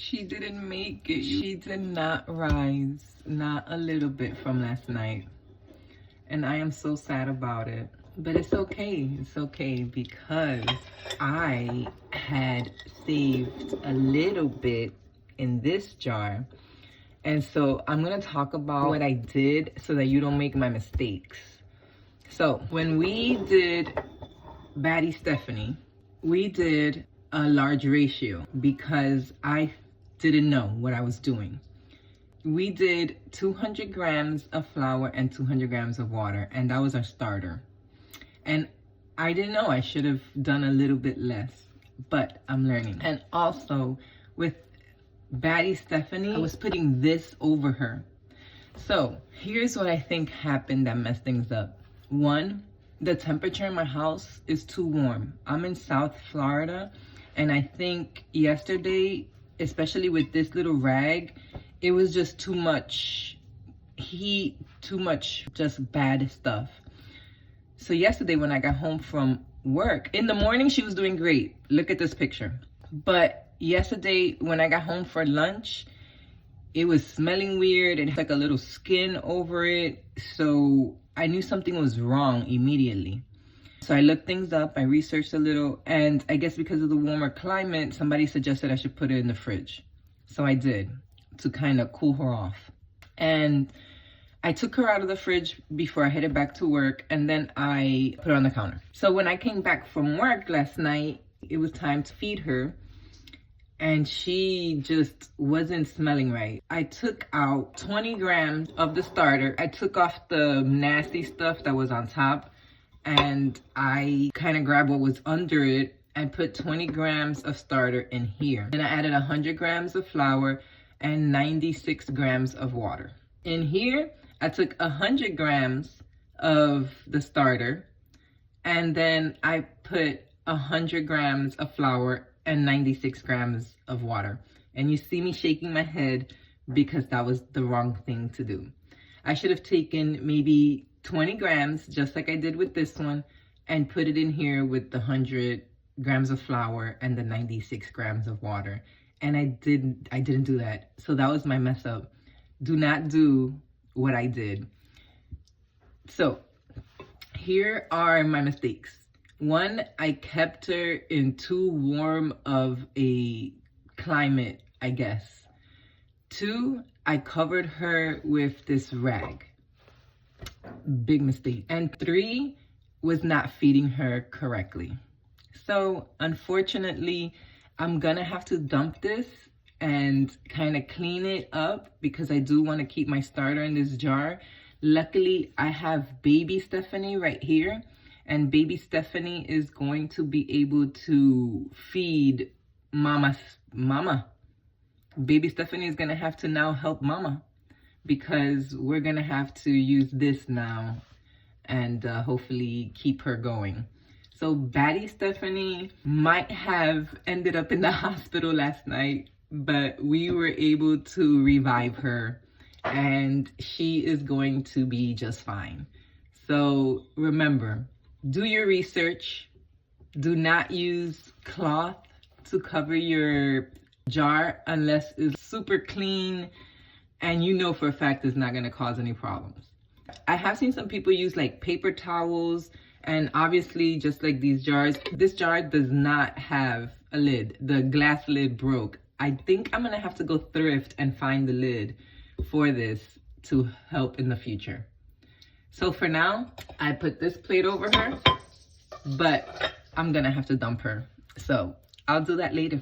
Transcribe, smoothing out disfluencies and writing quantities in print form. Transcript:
She didn't make it. She did not rise, not a little bit from last night. And I am so sad about it. But it's okay. It's okay because I had saved a little bit in this jar. And so I'm going to talk about what I did so that you don't make my mistakes. So when we did Baddie Stephanie, we did a large ratio because I didn't know what I was doing. We did 200 grams of flour and 200 grams of water, and that was our starter. And I didn't know, I should have done a little bit less, but I'm learning. And also with Baddie Stephanie, I was putting this over her. So here's what I think happened that messed things up. One, the temperature in my house is too warm. I'm in South Florida, and I think yesterday, especially with this little rag, it was just too much heat, too much just bad stuff. So yesterday when I got home from work, in the morning she was doing great. Look at this picture. But yesterday when I got home for lunch, it was smelling weird and had like a little skin over it. So I knew something was wrong immediately. So I looked things up, I researched a little, and I guess because of the warmer climate, somebody suggested I should put it in the fridge. So I did, to kind of cool her off. And I took her out of the fridge before I headed back to work, and then I put her on the counter. So when I came back from work last night, it was time to feed her, and she just wasn't smelling right. I took out 20 grams of the starter. I took off the nasty stuff that was on top, and I kind of grabbed what was under it and put 20 grams of starter in here. Then I added 100 grams of flour and 96 grams of water. In here, I took 100 grams of the starter, and then I put 100 grams of flour and 96 grams of water. And you see me shaking my head because that was the wrong thing to do. I should have taken maybe 20 grams, just like I did with this one, and put it in here with the 100 grams of flour and the 96 grams of water. And I didn't do that. So that was my mess up. Do not do what I did. So here are my mistakes. One, I kept her in too warm of a climate, I guess. Two, I covered her with this rag. Big mistake. And three, was not feeding her correctly. So unfortunately, I'm gonna have to dump this and kind of clean it up because I do want to keep my starter in this jar. Luckily, I have baby Stephanie right here, and baby Stephanie is going to be able to feed mama. Baby Stephanie is gonna have to now help mama because we're gonna have to use this now and hopefully keep her going. So Baddie Stephanie might have ended up in the hospital last night, but we were able to revive her and she is going to be just fine. So remember, do your research. Do not use cloth to cover your jar unless it's super clean and you know for a fact it's not gonna cause any problems. I have seen some people use like paper towels, and obviously just like these jars, this jar does not have a lid. The glass lid broke. I think I'm gonna have to go thrift and find the lid for this to help in the future. So for now, I put this plate over her, but I'm gonna have to dump her. So I'll do that later.